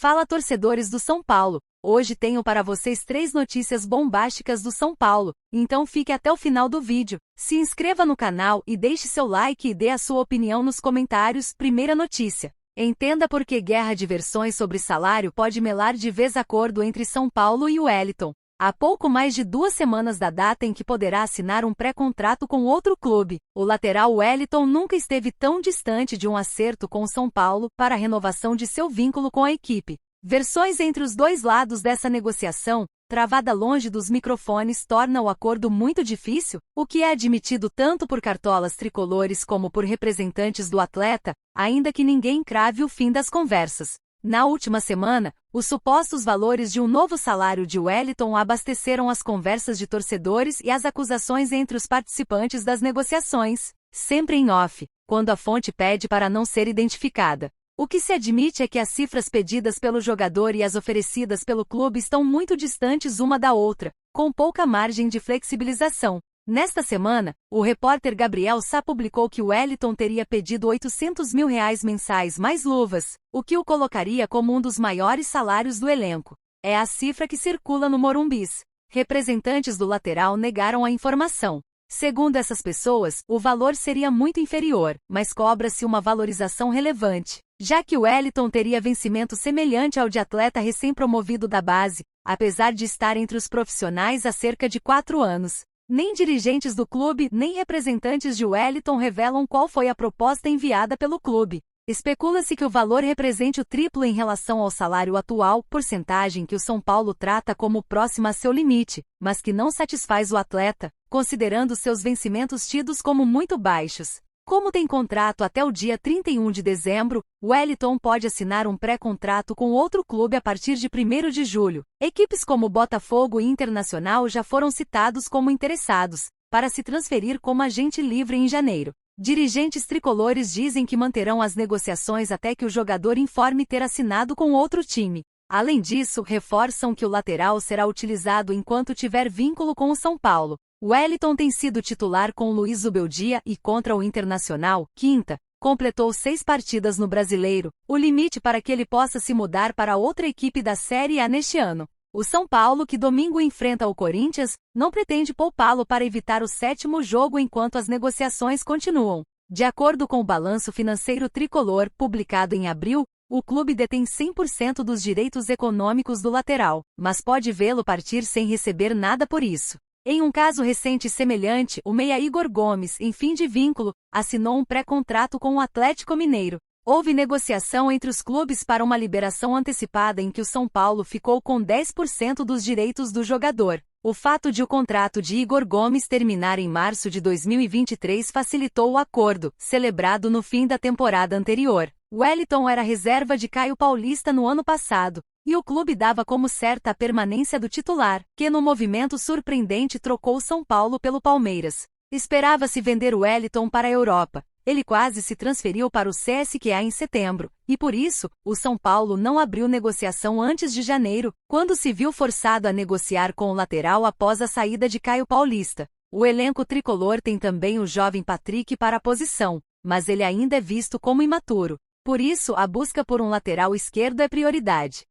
Fala, torcedores do São Paulo! Hoje tenho para vocês 3 notícias bombásticas do São Paulo, então fique até o final do vídeo. Se inscreva no canal e deixe seu like e dê a sua opinião nos comentários. Primeira notícia. Entenda por que guerra de versões sobre salário pode melar de vez acordo entre São Paulo e Wellington. Há pouco mais de 2 semanas da data em que poderá assinar um pré-contrato com outro clube, o lateral Wellington nunca esteve tão distante de um acerto com o São Paulo para a renovação de seu vínculo com a equipe. Versões entre os dois lados dessa negociação, travada longe dos microfones, torna o acordo muito difícil, o que é admitido tanto por cartolas tricolores como por representantes do atleta, ainda que ninguém crave o fim das conversas. Na última semana, os supostos valores de um novo salário de Wellington abasteceram as conversas de torcedores e as acusações entre os participantes das negociações, sempre em off, quando a fonte pede para não ser identificada. O que se admite é que as cifras pedidas pelo jogador e as oferecidas pelo clube estão muito distantes uma da outra, com pouca margem de flexibilização. Nesta semana, o repórter Gabriel Sá publicou que Wellington teria pedido R$800 mil mensais mais luvas, o que o colocaria como um dos maiores salários do elenco. É a cifra que circula no Morumbis. Representantes do lateral negaram a informação. Segundo essas pessoas, o valor seria muito inferior, mas cobra-se uma valorização relevante, já que Wellington teria vencimento semelhante ao de atleta recém-promovido da base, apesar de estar entre os profissionais há cerca de 4 anos. Nem dirigentes do clube, nem representantes de Wellington revelam qual foi a proposta enviada pelo clube. Especula-se que o valor represente o triplo em relação ao salário atual, porcentagem que o São Paulo trata como próxima a seu limite, mas que não satisfaz o atleta, considerando seus vencimentos tidos como muito baixos. Como tem contrato até o dia 31 de dezembro, Wellington pode assinar um pré-contrato com outro clube a partir de 1º de julho. Equipes como Botafogo e Internacional já foram citados como interessados, para se transferir como agente livre em janeiro. Dirigentes tricolores dizem que manterão as negociações até que o jogador informe ter assinado com outro time. Além disso, reforçam que o lateral será utilizado enquanto tiver vínculo com o São Paulo. Wellington tem sido titular com Luiz Zubeldia e contra o Internacional, quinta, completou 6 partidas no Brasileiro, o limite para que ele possa se mudar para outra equipe da Série A neste ano. O São Paulo, que domingo enfrenta o Corinthians, não pretende poupá-lo para evitar o 7º jogo enquanto as negociações continuam. De acordo com o balanço financeiro tricolor, publicado em abril, o clube detém 100% dos direitos econômicos do lateral, mas pode vê-lo partir sem receber nada por isso. Em um caso recente semelhante, o meia Igor Gomes, em fim de vínculo, assinou um pré-contrato com o Atlético Mineiro. Houve negociação entre os clubes para uma liberação antecipada em que o São Paulo ficou com 10% dos direitos do jogador. O fato de o contrato de Igor Gomes terminar em março de 2023 facilitou o acordo, celebrado no fim da temporada anterior. Wellington era reserva de Caio Paulista no ano passado, e o clube dava como certa a permanência do titular, que no movimento surpreendente trocou São Paulo pelo Palmeiras. Esperava-se vender Wellington para a Europa. Ele quase se transferiu para o CSKA em setembro, e por isso, o São Paulo não abriu negociação antes de janeiro, quando se viu forçado a negociar com o lateral após a saída de Caio Paulista. O elenco tricolor tem também o jovem Patrick para a posição, mas ele ainda é visto como imaturo. Por isso, a busca por um lateral esquerdo é prioridade.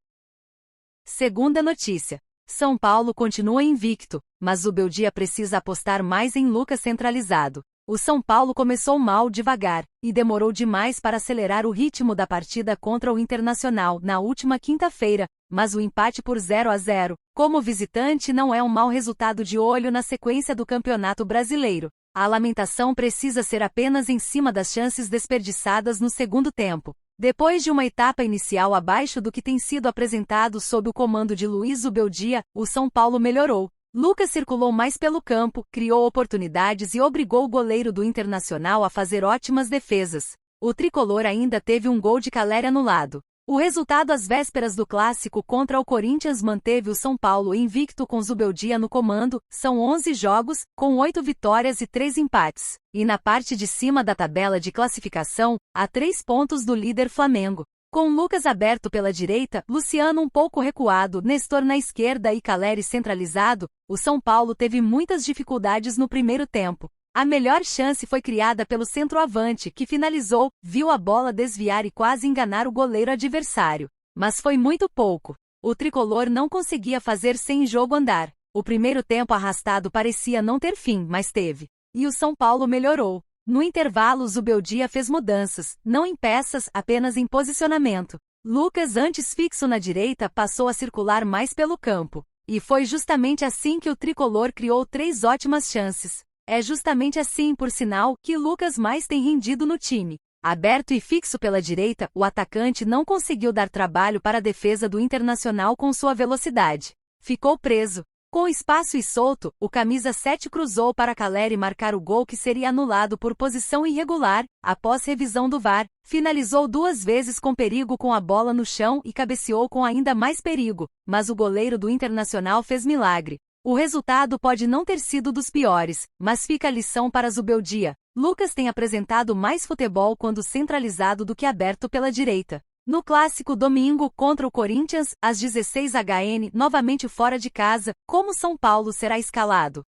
Segunda notícia. São Paulo continua invicto, mas Zubeldia precisa apostar mais em Lucas centralizado. O São Paulo começou mal devagar, e demorou demais para acelerar o ritmo da partida contra o Internacional na última quinta-feira, mas o empate por 0-0, como visitante, não é um mau resultado de olho na sequência do Campeonato Brasileiro. A lamentação precisa ser apenas em cima das chances desperdiçadas no segundo tempo. Depois de uma etapa inicial abaixo do que tem sido apresentado sob o comando de Luiz Zubeldia, o São Paulo melhorou. Lucas circulou mais pelo campo, criou oportunidades e obrigou o goleiro do Internacional a fazer ótimas defesas. O tricolor ainda teve um gol de Caleri anulado. O resultado às vésperas do clássico contra o Corinthians manteve o São Paulo invicto com Zubeldia no comando, são 11 jogos, com 8 vitórias e 3 empates. E na parte de cima da tabela de classificação, há 3 pontos do líder Flamengo. Com Lucas aberto pela direita, Luciano um pouco recuado, Nestor na esquerda e Caleri centralizado, o São Paulo teve muitas dificuldades no primeiro tempo. A melhor chance foi criada pelo centroavante, que finalizou, viu a bola desviar e quase enganar o goleiro adversário. Mas foi muito pouco. O tricolor não conseguia fazer sem jogo andar. O primeiro tempo arrastado parecia não ter fim, mas teve. E o São Paulo melhorou. No intervalo, Zubeldia fez mudanças, não em peças, apenas em posicionamento. Lucas, antes fixo na direita, passou a circular mais pelo campo. E foi justamente assim que o tricolor criou 3 ótimas chances. É justamente assim, por sinal, que Lucas mais tem rendido no time. Aberto e fixo pela direita, o atacante não conseguiu dar trabalho para a defesa do Internacional com sua velocidade. Ficou preso. Com espaço e solto, o camisa 7 cruzou para Caleri marcar o gol que seria anulado por posição irregular, após revisão do VAR. Finalizou 2 vezes com perigo com a bola no chão e cabeceou com ainda mais perigo, mas o goleiro do Internacional fez milagre. O resultado pode não ter sido dos piores, mas fica a lição para Zubeldia. Lucas tem apresentado mais futebol quando centralizado do que aberto pela direita. No clássico domingo contra o Corinthians, às 16h, novamente fora de casa, como São Paulo será escalado?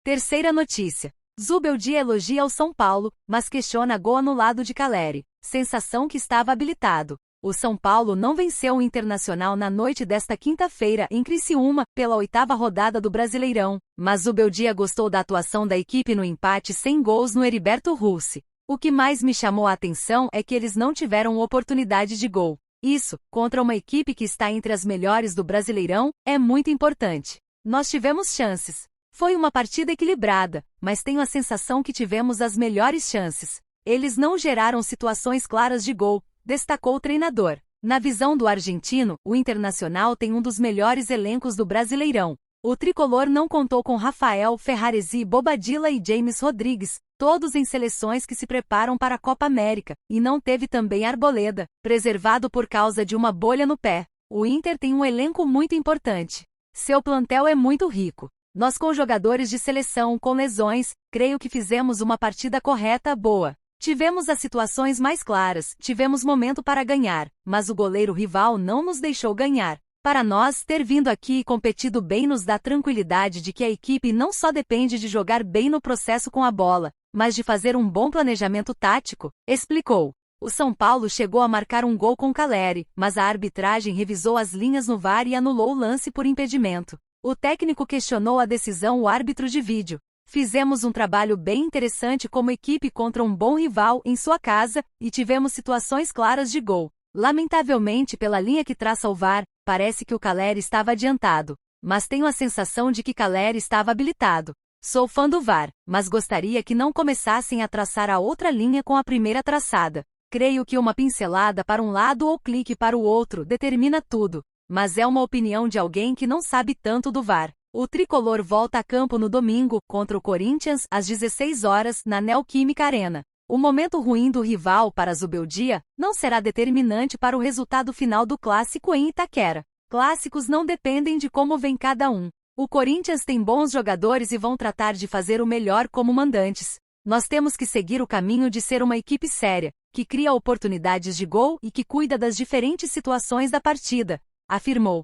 Terceira notícia. Zubeldia elogia o São Paulo, mas questiona gol anulado de Caleri. Sensação que estava habilitado. O São Paulo não venceu o Internacional na noite desta quinta-feira em Criciúma, pela 8ª rodada do Brasileirão, mas Zubeldia gostou da atuação da equipe no empate sem gols no Heriberto Russi. O que mais me chamou a atenção é que eles não tiveram oportunidade de gol. Isso, contra uma equipe que está entre as melhores do Brasileirão, é muito importante. Nós tivemos chances. Foi uma partida equilibrada, mas tenho a sensação que tivemos as melhores chances. Eles não geraram situações claras de gol, destacou o treinador. Na visão do argentino, o Internacional tem um dos melhores elencos do Brasileirão. O tricolor não contou com Rafael Ferraresi, Bobadilla e James Rodrigues, todos em seleções que se preparam para a Copa América, e não teve também Arboleda, preservado por causa de uma bolha no pé. O Inter tem um elenco muito importante. Seu plantel é muito rico. Nós, com jogadores de seleção com lesões, creio que fizemos uma partida correta, boa. Tivemos as situações mais claras, tivemos momento para ganhar, mas o goleiro rival não nos deixou ganhar. Para nós, ter vindo aqui e competido bem nos dá tranquilidade de que a equipe não só depende de jogar bem no processo com a bola, mas de fazer um bom planejamento tático, explicou. O São Paulo chegou a marcar um gol com Caleri, mas a arbitragem revisou as linhas no VAR e anulou o lance por impedimento. O técnico questionou a decisão o árbitro de vídeo. Fizemos um trabalho bem interessante como equipe contra um bom rival em sua casa, e tivemos situações claras de gol. Lamentavelmente, pela linha que traça o VAR, parece que o Caleri estava adiantado. Mas tenho a sensação de que Caleri estava habilitado. Sou fã do VAR, mas gostaria que não começassem a traçar a outra linha com a primeira traçada. Creio que uma pincelada para um lado ou clique para o outro determina tudo. Mas é uma opinião de alguém que não sabe tanto do VAR. O tricolor volta a campo no domingo, contra o Corinthians, às 16 horas, na Neoquímica Arena. O momento ruim do rival para Zubeldia não será determinante para o resultado final do clássico em Itaquera. Clássicos não dependem de como vem cada um. O Corinthians tem bons jogadores e vão tratar de fazer o melhor como mandantes. Nós temos que seguir o caminho de ser uma equipe séria, que cria oportunidades de gol e que cuida das diferentes situações da partida, afirmou.